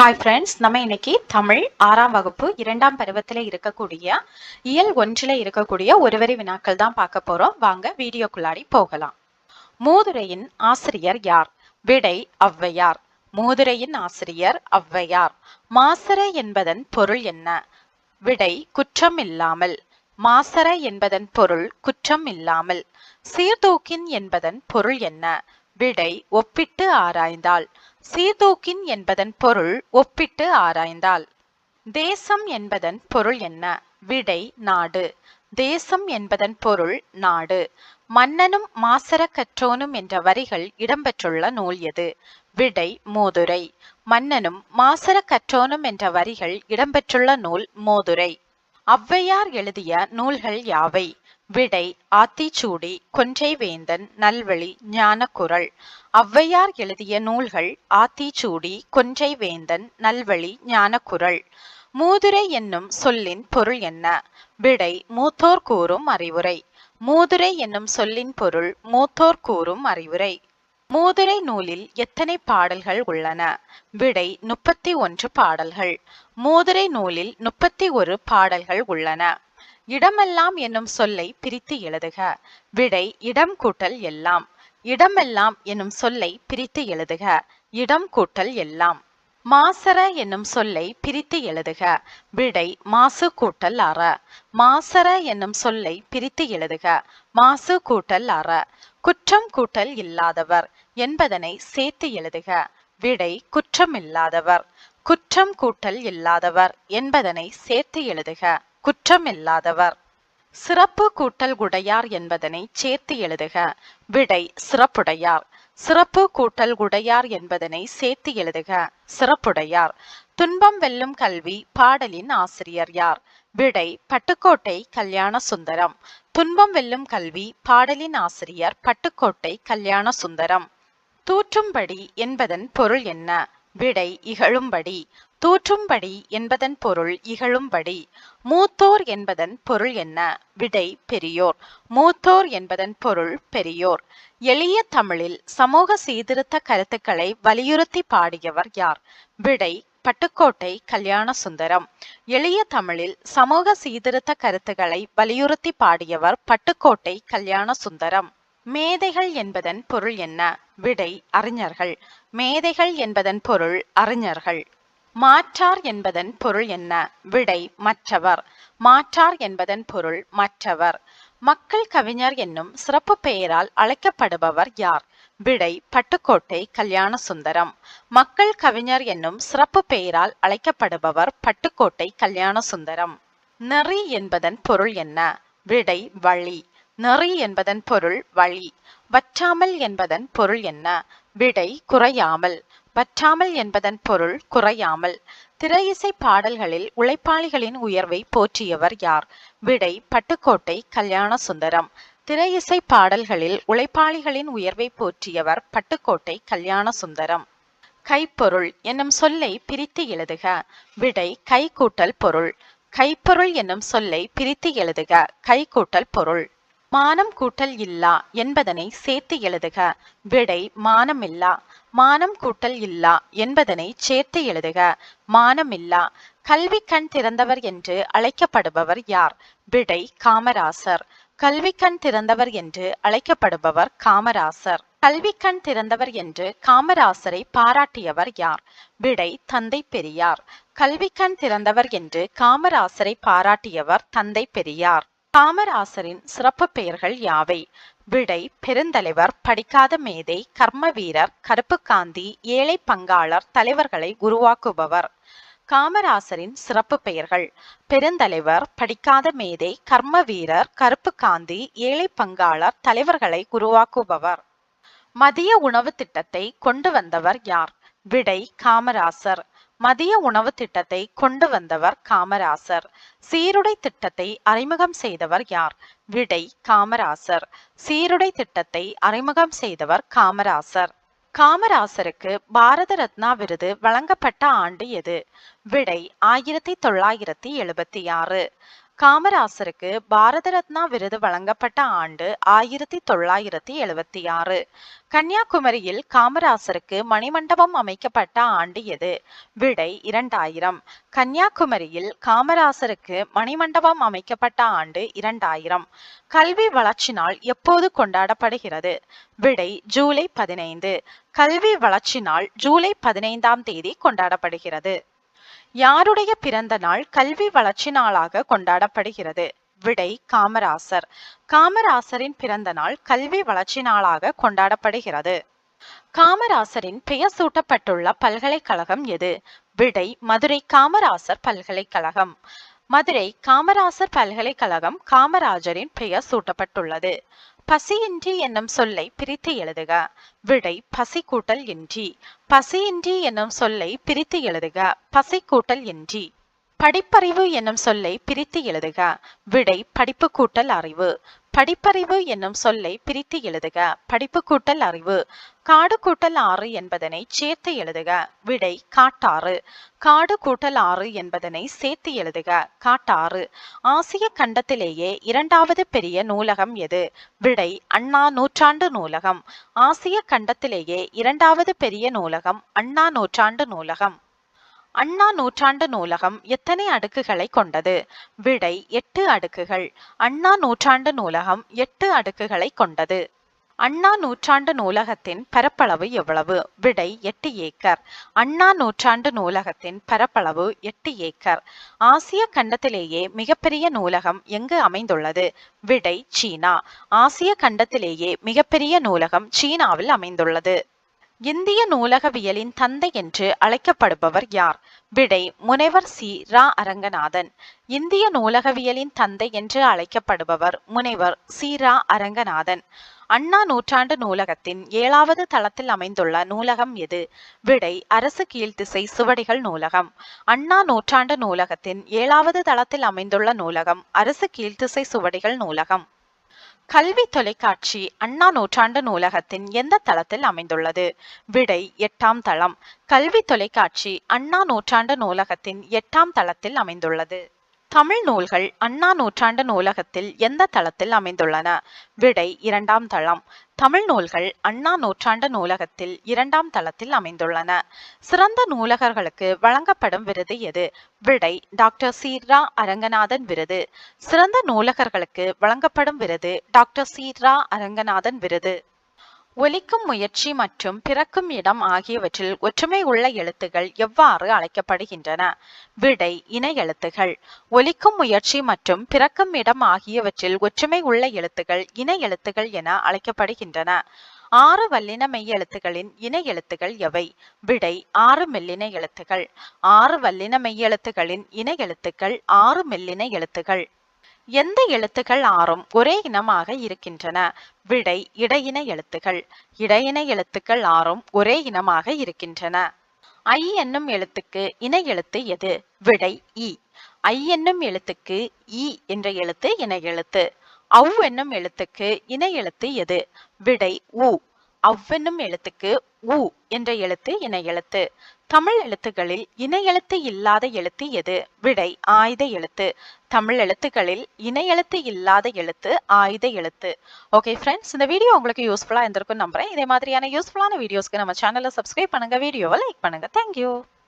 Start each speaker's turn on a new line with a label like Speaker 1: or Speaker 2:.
Speaker 1: Hi friends, நம்ம இன்னைக்கு தமிழ் 6ஆம் வகுப்பு 2ஆம் பருவத்தில் இருக்கக்கூடிய இயல் 1ல் இருக்கக்கூடிய ஒருவரி வினாக்கள் தான் பார்க்க போறோம். வாங்க வீடியோக்குள்ளாடி போகலாம். மூதுரையின் ஆசிரியர் யார்? விடை ஔவையார். மூதுரையின் ஆசிரியர் ஔவையார். மாசற என்பதன் பொருள் என்ன? விடை குற்றம் இல்லாமல். மாசற என்பதன் பொருள் குற்றம் இல்லாமல். சீர்தூக்கின் என்பதன் பொருள் என்ன? விடை ஒப்பிட்டு ஆராய்ந்தால். சீர்தூக்கின் என்பதன் பொருள் ஒப்பிட்டு ஆராய்ந்தால். தேசம் என்பதன் பொருள் என்ன? விடை நாடு. தேசம் என்பதன் பொருள் நாடு. மன்னனும் மாசற கற்றோனும் என்ற வரிகள் இடம்பெற்றுள்ள நூல் எது? விடை மூதுரை. மன்னனும் மாசற கற்றோனும் என்ற வரிகள் இடம்பெற்றுள்ள நூல் மூதுரை. ஔவையார் எழுதிய நூல்கள் யாவை? விடை ஆத்திச்சூடி, கொன்றை வேந்தன், நல்வழி, ஞானக்குரல். ஔவையார் எழுதிய நூல்கள் ஆத்திச்சூடி, கொன்றை வேந்தன், நல்வழி, ஞானக்குரல். மூதுரை என்னும் சொல்லின் பொருள் என்ன? விடை மூத்தோர் கூறும் அறிவுரை. மூதுரை என்னும் சொல்லின் பொருள் மூத்தோர் கூறும் அறிவுரை. மூதுரை நூலில் எத்தனை பாடல்கள் உள்ளன? விடை 31 பாடல்கள். மூதுரை நூலில் 31 பாடல்கள் உள்ளன. இடமெல்லாம் என்னும் சொல்லை பிரித்து எழுதுக. விடை இடம் கூட்டல் எல்லாம். இடமெல்லாம் என்னும் சொல்லை பிரித்து எழுதுக. இடம் கூட்டல் எல்லாம். மாசற என்னும் சொல்லை பிரித்து எழுதுக. விடை மாசு கூட்டல் அற. மாசற என்னும் சொல்லை பிரித்து எழுதுக. மாசு கூட்டல் அற. குற்றம் கூட்டல் இல்லாதவர் என்பதனை சேர்த்து எழுதுக. விடை குற்றம் இல்லாதவர். குற்றம் கூட்டல் இல்லாதவர் என்பதனை சேர்த்து எழுதுக. குற்றம் இல்லாதவர். சிறப்பு கூட்டல் உடையார் என்பதனை சேர்த்து எழுதுக. விடை சிறப்புடையார். சிறப்பு கூட்டல் உடையார் என்பதனை சேர்த்து எழுதுக. சிறப்புடையார். துன்பம் வெல்லும் கல்வி பாடலின் ஆசிரியர் யார்? விடை பட்டுக்கோட்டை கல்யாண சுந்தரம். துன்பம் வெல்லும் கல்வி பாடலின் ஆசிரியர் பட்டுக்கோட்டை கல்யாண சுந்தரம். தூற்றும்படி என்பதன் பொருள் என்ன? விடை இகழும்படி. தூற்றும்படி என்பதன் பொருள் இகழும்படி. மூத்தோர் என்பதன் பொருள் என்ன? விடை பெரியோர். மூத்தோர் என்பதன் பொருள் பெரியோர். எளிய தமிழில் சமூக சீர்திருத்த கருத்துக்களை வலியுறுத்தி பாடியவர் யார்? விடை பட்டுக்கோட்டை கல்யாண சுந்தரம். எளிய தமிழில் சமூக சீர்திருத்த கருத்துக்களை வலியுறுத்தி பாடியவர் பட்டுக்கோட்டை கல்யாண சுந்தரம். மேதைகள் என்பதன் பொருள் என்ன? விடை அறிஞர்கள். மேதைகள் என்பதன் பொருள் அறிஞர்கள். மாற்றார் என்பதன் பொருள் என்ன? விடை மற்றவர். மாற்றார் என்பதன் பொருள் மற்றவர். மக்கள் கவிஞர் என்னும் சிறப்பு பெயரால் அழைக்கப்படுபவர் யார்? விடை பட்டுக்கோட்டை கல்யாண சுந்தரம். மக்கள் கவிஞர் என்னும் சிறப்பு பெயரால் அழைக்கப்படுபவர் பட்டுக்கோட்டை கல்யாண சுந்தரம். நெறி என்பதன் பொருள் என்ன? விடை வழி. நெறி என்பதன் பொருள் வழி. வற்றாமல் என்பதன் பொருள் என்ன? விடை குறையாமல். வற்றாமல் என்பதன் பொருள் குறையாமல். திரையிசை பாடல்களில் உழைப்பாளிகளின் உயர்வை போற்றியவர் யார்? விடை பட்டுக்கோட்டை கல்யாண சுந்தரம். திரையிசை பாடல்களில் உழைப்பாளிகளின் உயர்வை போற்றியவர் பட்டுக்கோட்டை கல்யாண சுந்தரம். கைப்பொருள் என்னும் சொல்லை பிரித்து எழுதுக. விடை கை கூட்டல் பொருள். கைப்பொருள் என்னும் சொல்லை பிரித்து எழுதுக. கை கூட்டல் பொருள். மானம் கூட்டல் இல்லா என்பதனை சேர்த்து எழுதுக. விடை மானமில்லா. மானம் கூட்டல் இல்லா என்பதனை சேர்த்து எழுதுக. மானமில்லா. கல்வி கண் திறந்தவர் என்று அழைக்கப்படுபவர் யார்? விடை காமராசர். கல்வி கண் திறந்தவர் என்று அழைக்கப்படுபவர் காமராசர். கல்வி கண் திறந்தவர் என்று காமராசரை பாராட்டியவர் யார்? விடை தந்தை பெரியார். கல்வி கண் திறந்தவர் என்று காமராசரை பாராட்டியவர் தந்தை பெரியார். காமராசரின் சிறப்பு பெயர்கள் யாவை? விடை பெருந்தலைவர், படிக்காத மேதை, கர்ம வீரர், கருப்பு காந்தி, ஏழை பங்காளர், தலைவர்களை உருவாக்குபவர். காமராசரின் சிறப்பு பெயர்கள்: பெருந்தலைவர், படிக்காத மேதை, கர்ம வீரர், கருப்பு காந்தி, ஏழை பங்காளர், தலைவர்களை உருவாக்குபவர். மதிய உணவு திட்டத்தை கொண்டு வந்தவர் யார்? விடை காமராசர். மதிய உணவு திட்டத்தை கொண்டு வந்தவர் காமராசர். சீருடை திட்டத்தை அறிமுகம் செய்தவர் யார்? விடை காமராசர். சீருடை திட்டத்தை அறிமுகம் செய்தவர் காமராசர். காமராசருக்கு பாரத ரத்னா விருது வழங்கப்பட்ட ஆண்டு எது? விடை 1976. காமராசருக்கு பாரத ரத்னா விருது வழங்கப்பட்ட ஆண்டு 1976. கன்னியாகுமரியில் காமராசருக்கு மணிமண்டபம் அமைக்கப்பட்ட ஆண்டு எது? விடை 2000. கன்னியாகுமரியில் காமராசருக்கு மணிமண்டபம் அமைக்கப்பட்ட ஆண்டு 2000. கல்வி வளர்ச்சி நாள் எப்போது கொண்டாடப்படுகிறது? விடை ஜூலை 15. கல்வி வளர்ச்சி நாள் ஜூலை 15ஆம் தேதி கொண்டாடப்படுகிறது. யாருடைய பிறந்த நாள் கல்வி வளர்ச்சி நாளாக கொண்டாடப்படுகிறது? விடை காமராசர். காமராசரின் பிறந்த நாள் கல்வி வளர்ச்சி நாளாக கொண்டாடப்படுகிறது. காமராசரின் பெயர் சூட்டப்பட்டுள்ள பல்கலைக்கழகம் எது? விடை மதுரை காமராசர் பல்கலைக்கழகம். மதுரை காமராசர் பல்கலைக்கழகம் காமராஜரின் பெயர் சூட்டப்பட்டுள்ளது. பசியின்றி என்னும் சொல்லை பிரித்து எழுதுக. விடை பசி கூட்டல் இன்றி. பசியின்றி என்னும் சொல்லை பிரித்து எழுதுக. பசி கூட்டல் இன்றி. படிப்பறிவு என்னும் சொல்லை பிரித்து எழுதுக. விடை படிப்பு கூட்டல் அறிவு. படிப்பறிவு என்னும் சொல்லை பிரித்து எழுதுக. படிப்பு கூட்டல் அறிவு. காடு கூட்டல் ஆறு என்பதனை சேர்த்து எழுதுக. விடை காட்டாறு. காடு கூட்டல் ஆறு என்பதனை சேர்த்து எழுதுக. காட்டாறு. ஆசிய கண்டத்திலேயே இரண்டாவது பெரிய நூலகம் எது? விடை அண்ணா நூற்றாண்டு நூலகம். ஆசிய கண்டத்திலேயே இரண்டாவது பெரிய நூலகம் அண்ணா நூற்றாண்டு நூலகம். அண்ணா நூற்றாண்டு நூலகம் எத்தனை அடுக்குகளை கொண்டது? விடை 8 அடுக்குகள். அண்ணா நூற்றாண்டு நூலகம் 8 அடுக்குகளை கொண்டது. அண்ணா நூற்றாண்டு நூலகத்தின் பரப்பளவு எவ்வளவு? விடை 8 ஏக்கர். அண்ணா நூற்றாண்டு நூலகத்தின் பரப்பளவு 8 ஏக்கர். ஆசிய கண்டத்திலேயே மிகப்பெரிய நூலகம் எங்கு அமைந்துள்ளது? விடை சீனா. ஆசிய கண்டத்திலேயே மிகப்பெரிய நூலகம் சீனாவில் அமைந்துள்ளது. இந்திய நூலகவியலின் தந்தை என்று அழைக்கப்படுபவர் யார்? விடை முனைவர் சி. ரா. அரங்கநாதன். இந்திய நூலகவியலின் தந்தை என்று அழைக்கப்படுபவர் முனைவர் சி. ரா. அரங்கநாதன். அண்ணா நூற்றாண்டு நூலகத்தின் 7வது தளத்தில் அமைந்துள்ள நூலகம் எது? விடை அரசு கீழ்த்திசை சுவடிகள் நூலகம். அண்ணா நூற்றாண்டு நூலகத்தின் 7வது தளத்தில் அமைந்துள்ள நூலகம் அரசு கீழ்த்திசை சுவடிகள் நூலகம். கல்வி தொலைக்காட்சி அண்ணா நூற்றாண்டு நூலகத்தின் எந்த தளத்தில் அமைந்துள்ளது? விடை 8ஆம் தளம். கல்வி தொலைக்காட்சி அண்ணா நூற்றாண்டு நூலகத்தின் 8ஆம் தளத்தில் அமைந்துள்ளது. தமிழ் நூல்கள் அண்ணா நூற்றாண்டு நூலகத்தில் எந்த தளத்தில் அமைந்துள்ளன? விடை 2ஆம் தளம். தமிழ் நூல்கள் அண்ணா நூற்றாண்டு நூலகத்தில் 2ஆம் தளத்தில் அமைந்துள்ளன. சிறந்த நூலகர்களுக்கு வழங்கப்படும் விருது எது? விடை டாக்டர் சி. ரா. அரங்கநாதன் விருது. சிறந்த நூலகர்களுக்கு வழங்கப்படும் விருது டாக்டர் சி. ரா. அரங்கநாதன் விருது. ஒலிக்கும் முயற்சி மற்றும் பிறக்கும் இடம் ஆகியவற்றில் ஒற்றுமை உள்ள எழுத்துகள் எவ்வாறு அழைக்கப்படுகின்றன? விடை இணை எழுத்துகள். ஒலிக்கும் முயற்சி மற்றும் பிறக்கும் இடம் ஆகியவற்றில் ஒற்றுமை உள்ள எழுத்துகள் இணை எழுத்துகள் என அழைக்கப்படுகின்றன. 6 வல்லின மெய் எழுத்துகளின் இணை எழுத்துகள் எவை? விடை 6 மெல்லின எழுத்துகள். 6 வல்லின மெய் எழுத்துகளின் இணை எழுத்துக்கள் 6 மெல்லின எழுத்துகள். எந்த எழுத்துக்கள் 6ம் ஒரே இனமாக இருக்கின்றன? விடை இடையின எழுத்துக்கள். இடையின எழுத்துக்கள் 6ம் ஒரே இனமாக இருக்கின்றன. ஐ என்னும் எழுத்துக்கு இணை எழுத்து எது? விடை இ. ஐ என்னும் எழுத்துக்கு இ என்ற எழுத்து இணை எழுத்து. அவ் என்னும் எழுத்துக்கு இணை எழுத்து எது? விடை உ. அவ்வென்னும் எழுத்துக்கு உ என்ற எழுத்து இணை எழுத்து. தமிழ் எழுத்துக்களில் இணை எழுத்து இல்லாத எழுத்து எது? விடை ஆயுத எழுத்து. தமிழ் எழுத்துக்களில் இணை எழுத்து இல்லாத எழுத்து ஆயுத எழுத்து. ஓகே ஃப்ரெண்ட்ஸ், இந்த வீடியோ உங்களுக்கு யூஸ்ஃபுல்லா இருந்திருக்கும் நம்புறேன். இதே மாதிரியான யூஸ்ஃபுல்லான வீடியோஸ்க்கு நம்ம சேனலை சப்ஸ்கிரைப் பண்ணுங்க, வீடியோவை லைக் பண்ணுங்க. தேங்க்யூ.